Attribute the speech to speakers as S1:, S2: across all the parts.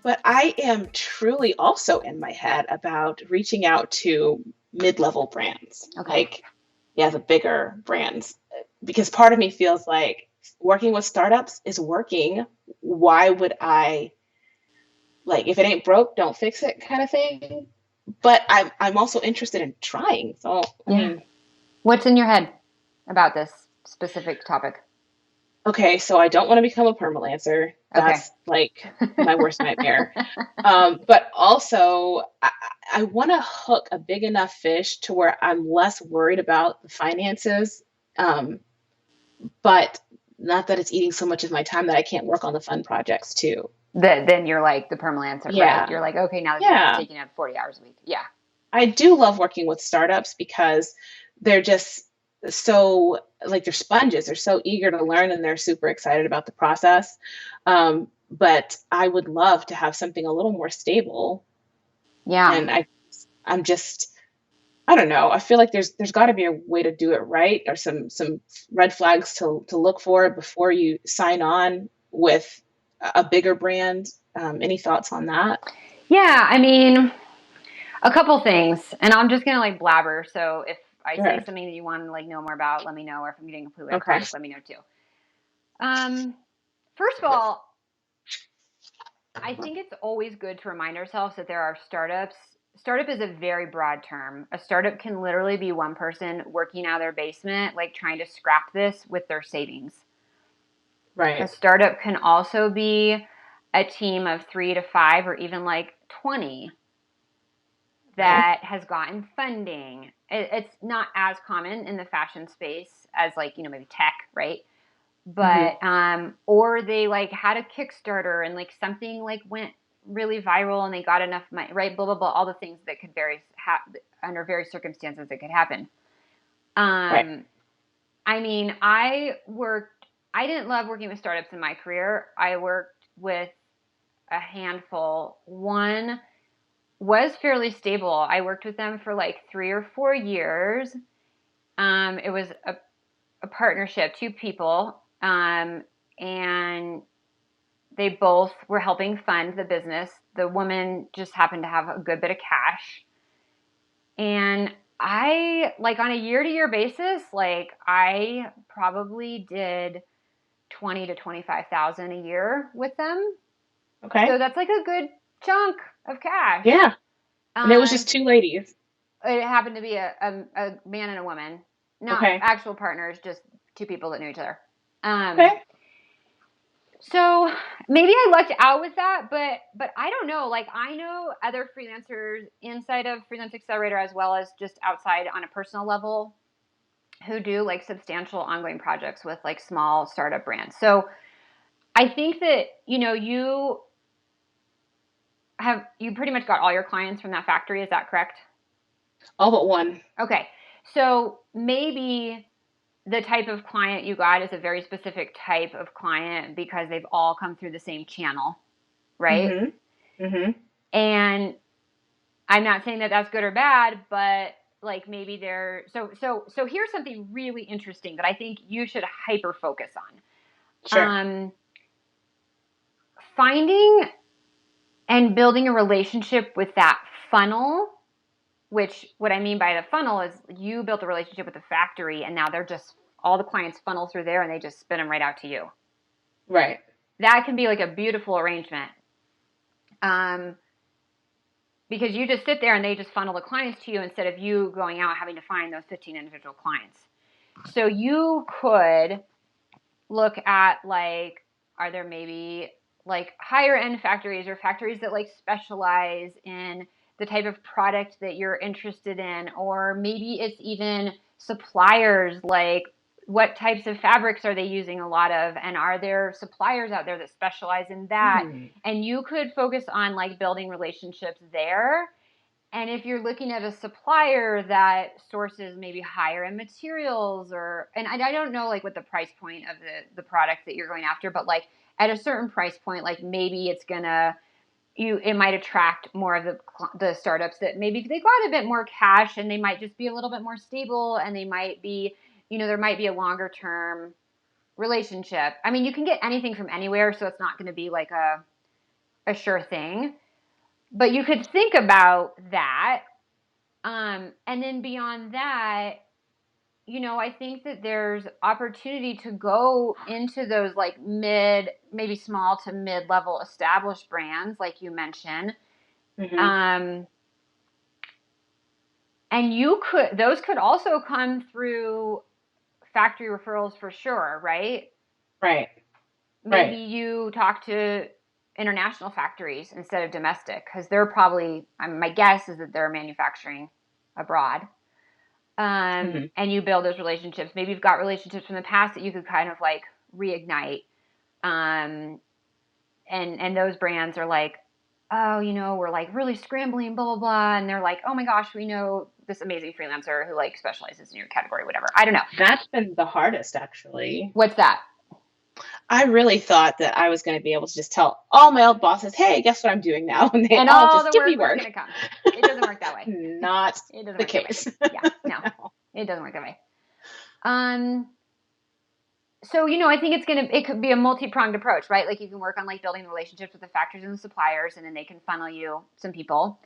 S1: But I am truly also in my head about reaching out to mid-level brands,
S2: Okay.
S1: like, yeah, the bigger brands, because part of me feels like working with startups is working. Why would I, like, if it ain't broke, don't fix it kind of thing? But I'm also interested in trying. So, I
S2: Yeah.
S1: mean,
S2: What's in your head about this specific topic?
S1: okay, so I don't want to become a permalancer.
S2: Okay.
S1: That's like my worst nightmare. But also, I want to hook a big enough fish to where I'm less worried about the finances, um, but not that it's eating so much of my time that I can't work on the fun projects too.
S2: Then you're like the permalancer, right?
S1: Yeah,
S2: You're like, okay, now this is
S1: yeah.
S2: taking up 40 hours a week. Yeah.
S1: I do love working with startups because they're just so, like, they're sponges. They're so eager to learn and they're super excited about the process. But I would love to have something a little more stable.
S2: Yeah.
S1: And I'm just, I don't know. I feel like there's got to be a way to do it right, or some red flags to look for before you sign on with a bigger brand. Any thoughts on that?
S2: Yeah. I mean, a couple things, and I'm just going to like blabber. So if I say
S1: Sure.
S2: something that you want to like know more about, let me know. Or if I'm getting completely off
S1: Okay.
S2: topic, let me know too. Um, First of all, I think it's always good to remind ourselves that there are startups. Startup is a very broad term. A startup can literally be one person working out of their basement, like trying to scrap this with their savings. A
S1: Right.
S2: startup can also be a team of 3 to 5 or even like 20
S1: Okay.
S2: that has gotten funding. It's not as common in the fashion space as like, maybe tech, right?
S1: Hmm.
S2: But or they like had a Kickstarter and like something like went really viral and they got enough money, right? Blah blah blah, all the things that could under various circumstances that could happen.
S1: Right.
S2: um I mean, I didn't love working with startups in my career. I worked with a handful. One was fairly stable. I worked with them for like 3 or 4 years. It was a partnership, two people, and they both were helping fund the business. The woman just happened to have a good bit of cash. And I, like, on a year to year basis, like, I probably did 20 to 25,000 a year with them. So
S1: Okay.
S2: that's like a good chunk of cash.
S1: Yeah. And it was
S2: Um,
S1: just two ladies.
S2: it happened to be a man and a woman, not
S1: Okay.
S2: actual partners, just two people that knew each other. Um,
S1: Okay.
S2: So maybe I lucked out with that, but I don't know. Like, I know other freelancers inside of Freelance Accelerator as well as just outside on a personal level who do like substantial ongoing projects with like small startup brands. So I think that, you pretty much got all your clients from that factory. Is that correct?
S1: All but one.
S2: Okay. So maybe the type of client you got is a very specific type of client because they've all come through the same channel, right?
S1: Mm-hmm. Mm-hmm.
S2: And I'm not saying that that's good or bad, but like maybe so here's something really interesting that I think you should hyper focus on.
S1: Sure.
S2: Finding and building a relationship with that funnel, which what I mean by the funnel is you built a relationship with the factory and now they're just all the clients funnel through there and they just spin them right out to you.
S1: Right.
S2: That can be like a beautiful arrangement. Because you just sit there and they just funnel the clients to you instead of you going out having to find those 15 individual clients. So you could look at like, are there maybe like higher end factories or factories that like specialize in the type of product that you're interested in, or maybe it's even suppliers, like what types of fabrics are they using a lot of, and are there suppliers out there that specialize in that?
S1: Hmm.
S2: And you could focus on like building relationships there. And if you're looking at a supplier that sources maybe higher end materials, and I don't know like what the price point of the product that you're going after, but like at a certain price point, like maybe it might attract more of the startups that maybe they got a bit more cash and they might just be a little bit more stable and they might be, there might be a longer term relationship. I mean, you can get anything from anywhere, so it's not going to be like a sure thing, but you could think about that. And then beyond that, I think that there's opportunity to go into those like maybe small to mid-level established brands, like you mentioned.
S1: Mm-hmm.
S2: And those could also come through factory referrals for sure, right?
S1: Right.
S2: Maybe
S1: Right.
S2: you talk to international factories instead of domestic, because they're probably, my guess is that they're manufacturing abroad.
S1: Mm-hmm.
S2: And you build those relationships. Maybe you've got relationships from the past that you could kind of like reignite. Um, and those brands are like, oh, we're like really scrambling, blah, blah, blah. And they're like, oh my gosh, we know this amazing freelancer who like specializes in your category, whatever. I don't know.
S1: That's been the hardest, actually.
S2: What's that?
S1: I really thought that I was going to be able to just tell all my old bosses, hey, guess what I'm doing now? And they
S2: And
S1: all
S2: all
S1: just
S2: the
S1: give
S2: work
S1: me
S2: was
S1: work.
S2: going to come. It doesn't work that way.
S1: Not
S2: It doesn't
S1: the
S2: work that
S1: case.
S2: way. Yeah, no, it doesn't work that way. So, I think it could be a multi-pronged approach, right? Like you can work on like building relationships with the factories and the suppliers, and then they can funnel you some people.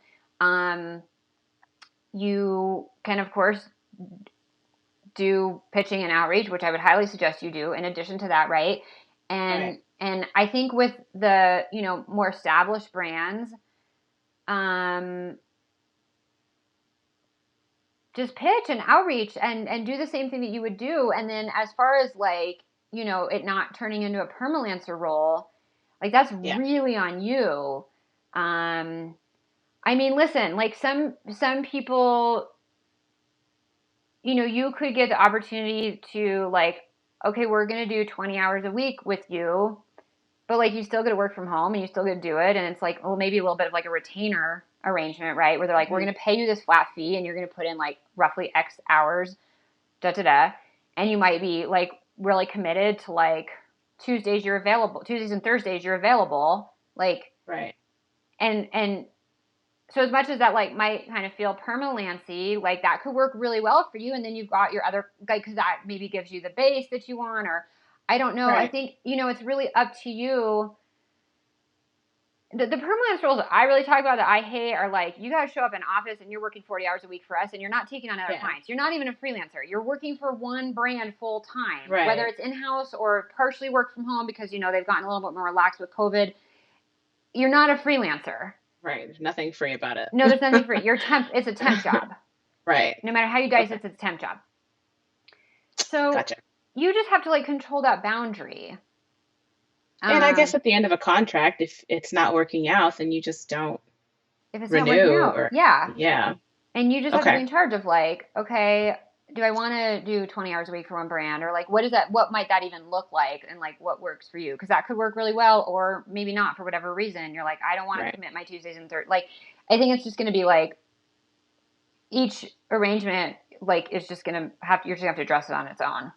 S2: You can, of course, do pitching and outreach, which I would highly suggest you do in addition to that, right? And
S1: Right.
S2: and I think with the, more established brands, just pitch and outreach and do the same thing that you would do. And then as far as like, it not turning into a permalancer role, like that's
S1: Yeah.
S2: really on you. I mean, listen, like some people, you could get the opportunity to like, okay, we're going to do 20 hours a week with you, but like you still get to work from home and you still get to do it. And it's like, well, maybe a little bit of like a retainer arrangement, right? Where they're like, we're
S1: Mm-hmm.
S2: going to pay you this flat fee and you're going to put in like roughly X hours, da da da. And you might be like really committed to like Tuesdays and Thursdays you're available. Like,
S1: Right.
S2: and so as much as that like might kind of feel permalancy, like that could work really well for you. And then you've got your other, like, cause that maybe gives you the base that you want, or I don't know. I
S1: Right.
S2: think, it's really up to you. The permalance roles that I really talk about that I hate are like, you got to show up in office and you're working 40 hours a week for us and you're not taking on other
S1: Yeah.
S2: clients. You're not even a freelancer. You're working for one brand full time,
S1: Right.
S2: whether it's in-house or partially work from home because, they've gotten a little bit more relaxed with COVID. You're not a freelancer.
S1: Right. There's nothing free about it.
S2: No, there's nothing free. It's a temp job.
S1: Right.
S2: No matter how you dice
S1: Okay.
S2: it, it's a temp job. So
S1: Gotcha.
S2: you just have to like control that boundary.
S1: And I guess at the end of a contract, if it's not working out, then you just don't
S2: if it's not
S1: renew
S2: working out,
S1: or
S2: yeah. And you just have to be
S1: Okay.
S2: in charge of like, okay, do I want to do 20 hours a week for one brand, or like what might that even look like, and like what works for you, because that could work really well or maybe not for whatever reason. You're like, I don't want to
S1: Right.
S2: commit my Tuesdays and Thursdays. Like I think it's just going to be like each arrangement like is just going to you're just going to have to address it on its own.